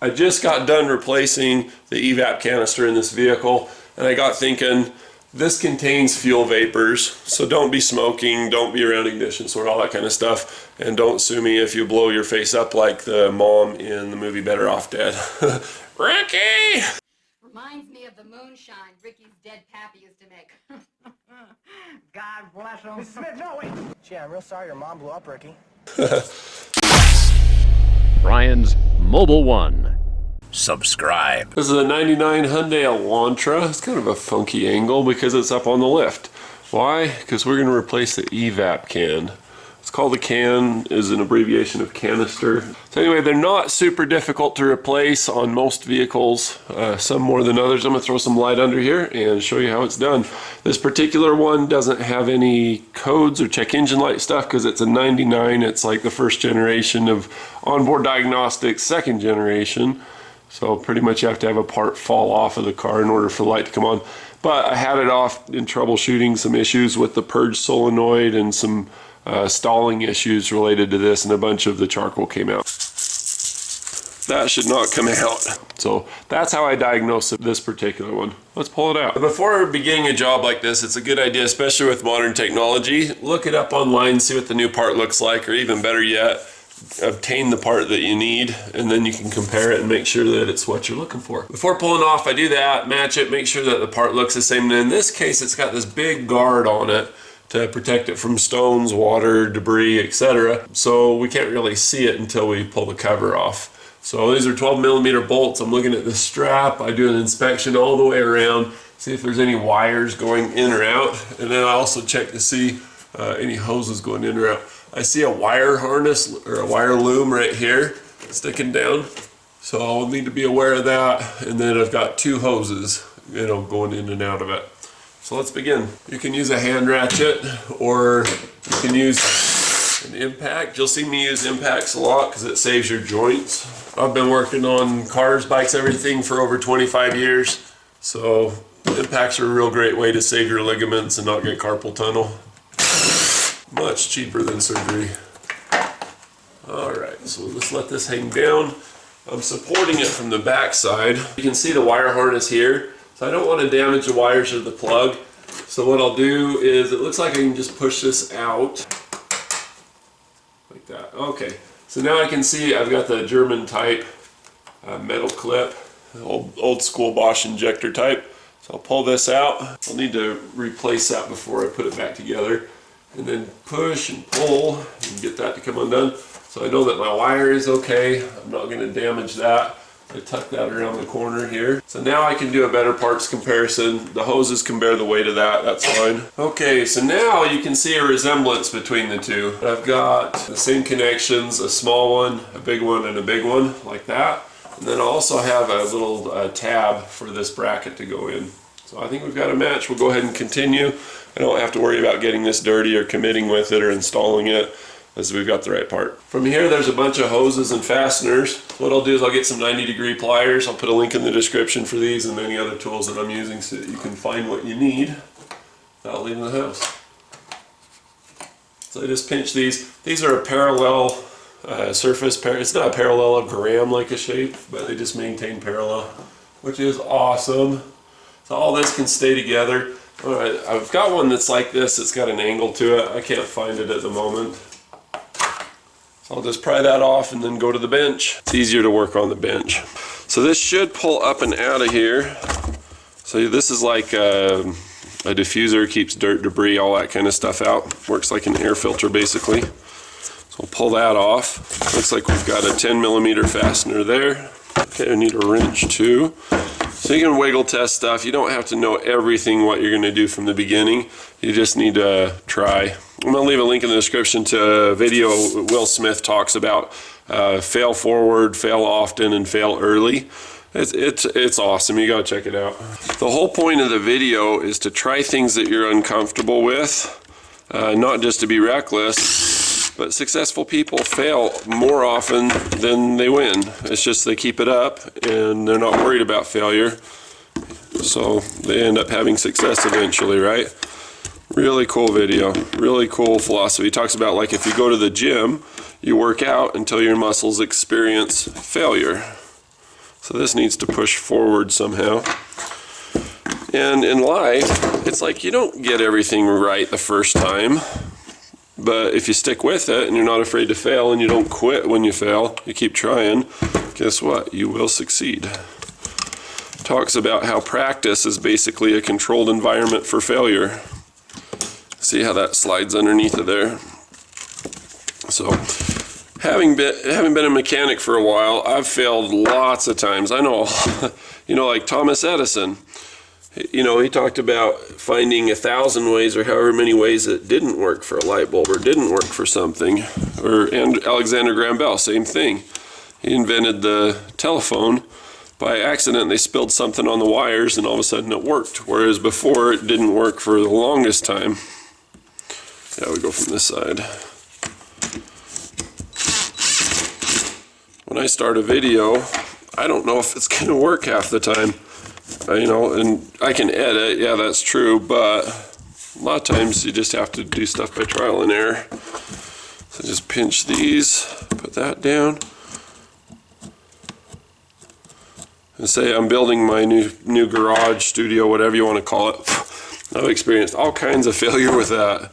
I just got done replacing the Evap canister in this vehicle, and I got thinking, this contains fuel vapors, so don't be smoking, don't be around ignition sword, all that kind of stuff, and don't sue me if you blow your face up like the mom in the movie Better Off Dead. Ricky! Reminds me of the moonshine Ricky's dead pappy used to make. God bless him. Mrs. Smith, no, wait! Gee, I'm real sorry your mom blew up, Ricky. Brian's Mobile One. Subscribe. This is a 99 Hyundai Elantra. It's kind of a funky angle because it's up on the lift. Why? Because we're going to replace the Evap can. It's called the can, is an abbreviation of canister. So anyway, they're not super difficult to replace on most vehicles, some more than others. I'm going to throw some light under here and show you how it's done. This particular one doesn't have any codes or check engine light stuff because it's a 99. It's like the first generation of onboard diagnostics, second generation. So pretty much you have to have a part fall off of the car in order for the light to come on. But I had it off in troubleshooting some issues with the purge solenoid and some stalling issues related to this, and a bunch of the charcoal came out. That should not come out. So that's how I diagnose this particular one. Let's pull it out. Before beginning a job like this, it's a good idea, especially with modern technology, look it up online, see what the new part looks like, or even better yet, obtain the part that you need, and then you can compare it and make sure that it's what you're looking for. Before pulling off, I do that, match it, make sure that the part looks the same. And in this case, it's got this big guard on it to protect it from stones, water, debris, etc. So we can't really see it until we pull the cover off. So these are 12mm bolts. I'm looking at the strap. I do an inspection all the way around, see if there's any wires going in or out, and then I also check to see any hoses going in or out. I see a wire harness or a wire loom right here sticking down, so I'll need to be aware of that. And then I've got two hoses, going in and out of it. So let's begin. You can use a hand ratchet, or you can use an impact. You'll see me use impacts a lot because it saves your joints. I've been working on cars, bikes, everything for over 25 years. So impacts are a real great way to save your ligaments and not get carpal tunnel. Much cheaper than surgery. Alright, so let's let this hang down. I'm supporting it from the back side. You can see the wire harness here. So I don't want to damage the wires or the plug. So what I'll do is, it looks like I can just push this out. Like that. Okay. So now I can see I've got the German type metal clip. Old school Bosch injector type. So I'll pull this out. I'll need to replace that before I put it back together. And then push and pull and get that to come undone. So I know that my wire is okay. I'm not going to damage that. I tuck that around the corner here. So now I can do a better parts comparison. The hoses can bear the weight of that, that's fine. Okay, so now you can see a resemblance between the two. I've got the same connections, a small one, a big one, and a big one, like that. And then I also have a little tab for this bracket to go in. So I think we've got a match. We'll go ahead and continue. I don't have to worry about getting this dirty or committing with it or installing it, as we've got the right part. From here, there's a bunch of hoses and fasteners. What I'll do is I'll get some 90-degree pliers. I'll put a link in the description for these and any other tools that I'm using so that you can find what you need without leaving the house. So I just pinch these. These are a parallel surface. It's not a parallelogram like a shape, but they just maintain parallel, which is awesome. So all this can stay together. All right, I've got one that's like this. It's got an angle to it. I can't find it at the moment. So I'll just pry that off and then go to the bench. It's easier to work on the bench. So this should pull up and out of here. So this is like a diffuser, keeps dirt, debris, all that kind of stuff out. Works like an air filter basically. So we'll pull that off. Looks like we've got a 10mm fastener there. Okay, I need a wrench too. So you can wiggle test stuff. You don't have to know everything what you're going to do from the beginning. You just need to try. I'm going to leave a link in the description to a video Will Smith talks about fail forward, fail often, and fail early. It's awesome. You got to check it out. The whole point of the video is to try things that you're uncomfortable with, not just to be reckless, but successful people fail more often than they win. It's just they keep it up and they're not worried about failure. So they end up having success eventually, right? Really cool video, really cool philosophy. He talks about, like, if you go to the gym, you work out until your muscles experience failure. So this needs to push forward somehow. And in life, it's like you don't get everything right the first time. But if you stick with it and you're not afraid to fail and you don't quit when you fail, you keep trying, guess what? You will succeed. Talks about how practice is basically a controlled environment for failure. See how that slides underneath of there? So, having been a mechanic for a while, I've failed lots of times. I know, like Thomas Edison. He talked about finding 1,000 ways or however many ways it didn't work for a light bulb or didn't work for something. And Alexander Graham Bell, same thing. He invented the telephone. By accident, they spilled something on the wires and all of a sudden it worked. Whereas before, it didn't work for the longest time. Yeah, we go from this side. When I start a video, I don't know if it's going to work half the time. And I can edit, yeah, that's true, but a lot of times you just have to do stuff by trial and error. So just pinch these, put that down. And say I'm building my new garage, studio, whatever you want to call it. I've experienced all kinds of failure with that.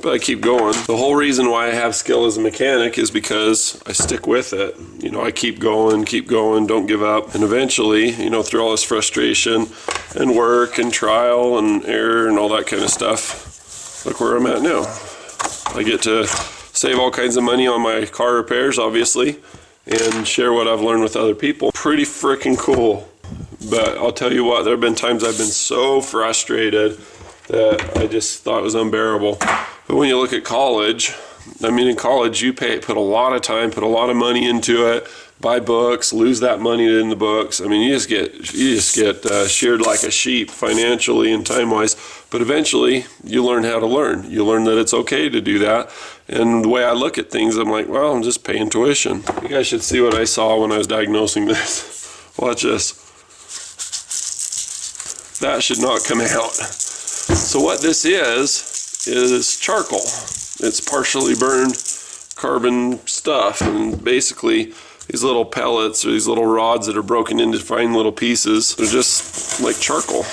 But I keep going. The whole reason why I have skill as a mechanic is because I stick with it. I keep going, don't give up. And eventually, through all this frustration and work and trial and error and all that kind of stuff, look where I'm at now. I get to save all kinds of money on my car repairs, obviously, and share what I've learned with other people. Pretty freaking cool. But I'll tell you what, there have been times I've been so frustrated that I just thought it was unbearable. But when you look at college, in college you put a lot of time, put a lot of money into it, buy books, lose that money in the books. You just get sheared like a sheep financially and time-wise. But eventually you learn how to learn. You learn that it's okay to do that. And the way I look at things, I'm like, well, I'm just paying tuition. You guys should see what I saw when I was diagnosing this. Watch this. That should not come out. So what this is charcoal. It's partially burned carbon stuff, and basically these little pellets or these little rods that are broken into fine little pieces, they're just like charcoal.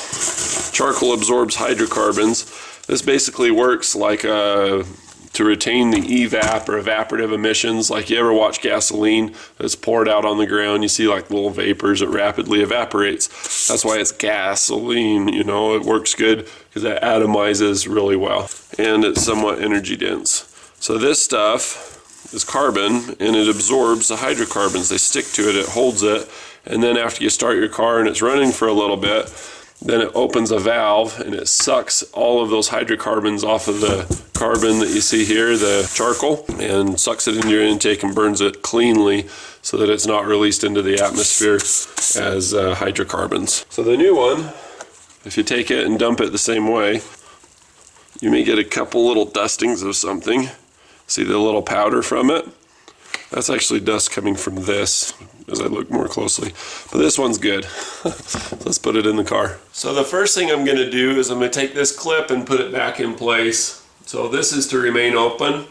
Charcoal absorbs hydrocarbons. This basically works like to retain the evap or evaporative emissions. Like you ever watch gasoline that's poured out on the ground, you see like little vapors, it rapidly evaporates. That's why it's gasoline, it works good because it atomizes really well and it's somewhat energy dense. So this stuff is carbon and it absorbs the hydrocarbons. They stick to it, it holds it, and then after you start your car and it's running for a little bit, then it opens a valve and it sucks all of those hydrocarbons off of the carbon that you see here, the charcoal, and sucks it into your intake and burns it cleanly so that it's not released into the atmosphere as hydrocarbons. So the new one, if you take it and dump it the same way, you may get a couple little dustings of something. See the little powder from it? That's actually dust coming from this as I look more closely. But this one's good. Let's put it in the car. So the first thing I'm going to do is I'm going to take this clip and put it back in place. So this is to remain open.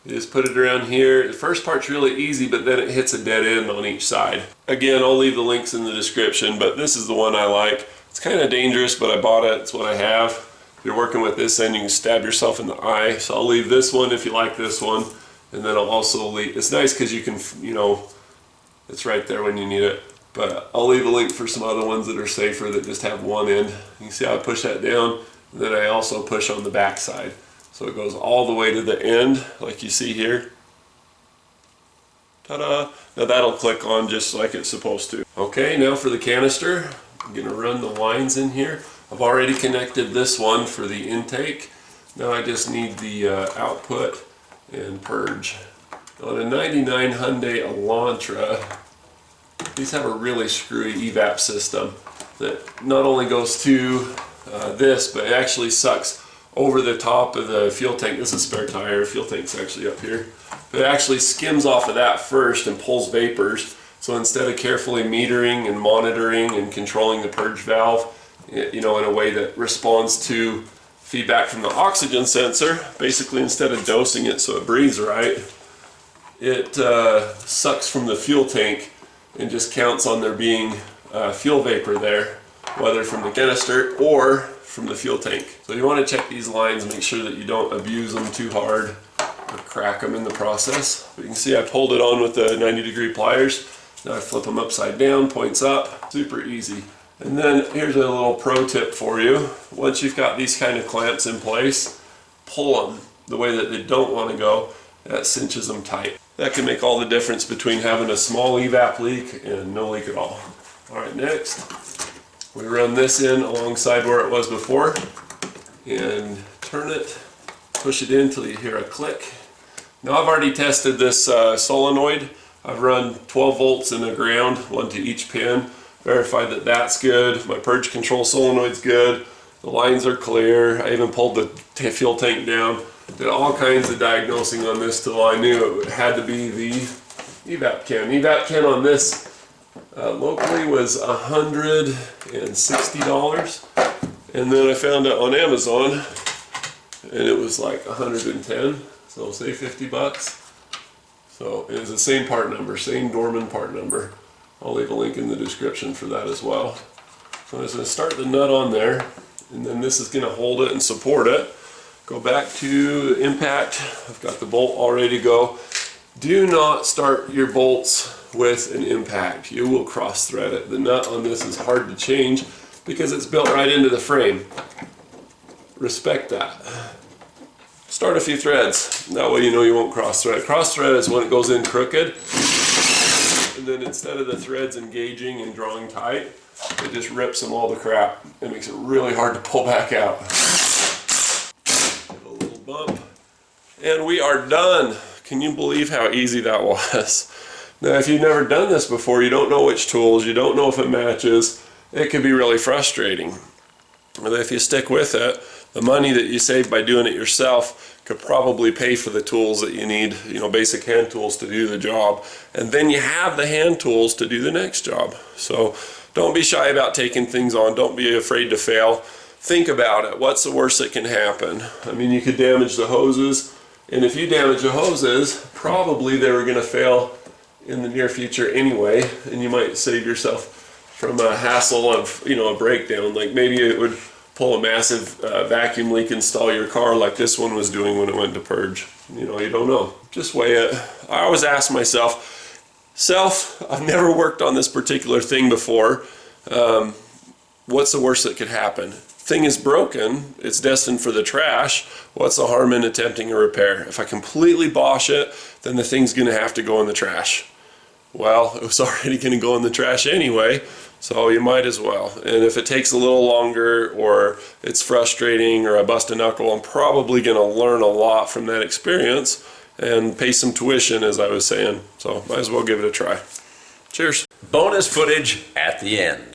You just put it around here. The first part's really easy, but then it hits a dead end on each side. Again, I'll leave the links in the description, but this is the one I like. It's kind of dangerous, but I bought it. It's what I have. If you're working with this end, you can stab yourself in the eye. So I'll leave this one if you like this one. And then I'll also leave, it's nice because you can, it's right there when you need it. But I'll leave a link for some other ones that are safer that just have one end. You can see how I push that down, and then I also push on the back side. So it goes all the way to the end, like you see here. Ta-da! Now that'll click on just like it's supposed to. Okay, now for the canister, I'm gonna run the lines in here. I've already connected this one for the intake. Now I just need the output and purge. On a 99 Hyundai Elantra, these have a really screwy evap system that not only goes to this, but it actually sucks over the top of the fuel tank. This is a spare tire, fuel tank's actually up here. But it actually skims off of that first and pulls vapors. So instead of carefully metering and monitoring and controlling the purge valve, in a way that responds to feedback from the oxygen sensor, basically instead of dosing it so it breathes right, it sucks from the fuel tank and just counts on there being fuel vapor there, whether from the canister or from the fuel tank. So you want to check these lines and make sure that you don't abuse them too hard or crack them in the process. But you can see I pulled it on with the 90-degree pliers. Now I flip them upside down, points up, super easy. And then here's a little pro tip for you. Once you've got these kind of clamps in place, pull them the way that they don't want to go. That cinches them tight. That can make all the difference between having a small evap leak and no leak at all. All right, next we run this in alongside where it was before and turn it, push it in until you hear a click. Now I've already tested this solenoid. I've run 12 volts in the ground, one to each pin, verified that that's good. My purge control solenoid's good. The lines are clear. I even pulled the fuel tank down. Did all kinds of diagnosing on this till I knew it had to be the Evap Can. Evap Can on this locally was $160, and then I found it on Amazon and it was like 110, so say 50 bucks. So it is the same part number, same Dorman part number. I'll leave a link in the description for that as well. So I'm just going to start the nut on there, and then this is going to hold it and support it. Go back to the impact. I've got the bolt all ready to go. Do not start your bolts with an impact. You will cross thread it. The nut on this is hard to change because it's built right into the frame. Respect that. Start a few threads. That way you know you won't cross thread. Cross thread is when it goes in crooked, and then instead of the threads engaging and drawing tight, it just rips them all the crap. It makes it really hard to pull back out. Give a little bump, and we are done. Can you believe how easy that was? Now, if you've never done this before, you don't know which tools, you don't know if it matches, it can be really frustrating. But if you stick with it, the money that you save by doing it yourself could probably pay for the tools that you need, basic hand tools to do the job. And then you have the hand tools to do the next job. So don't be shy about taking things on. Don't be afraid to fail. Think about it. What's the worst that can happen? I mean, you could damage the hoses. And if you damage the hoses, probably they were going to fail in the near future anyway. And you might save yourself from a hassle of, a breakdown. Like maybe it would pull a massive vacuum leak and stall your car like this one was doing when it went to purge. You don't know. Just weigh it. I always ask myself, I've never worked on this particular thing before. What's the worst that could happen? Thing is broken, it's destined for the trash. What's the harm in attempting a repair? If I completely bosh it, then the thing's gonna have to go in the trash. Well, it was already gonna go in the trash anyway, so you might as well. And if it takes a little longer, or it's frustrating, or I bust a knuckle, I'm probably gonna learn a lot from that experience and pay some tuition, as I was saying. So might as well give it a try. Cheers. Bonus footage at the end.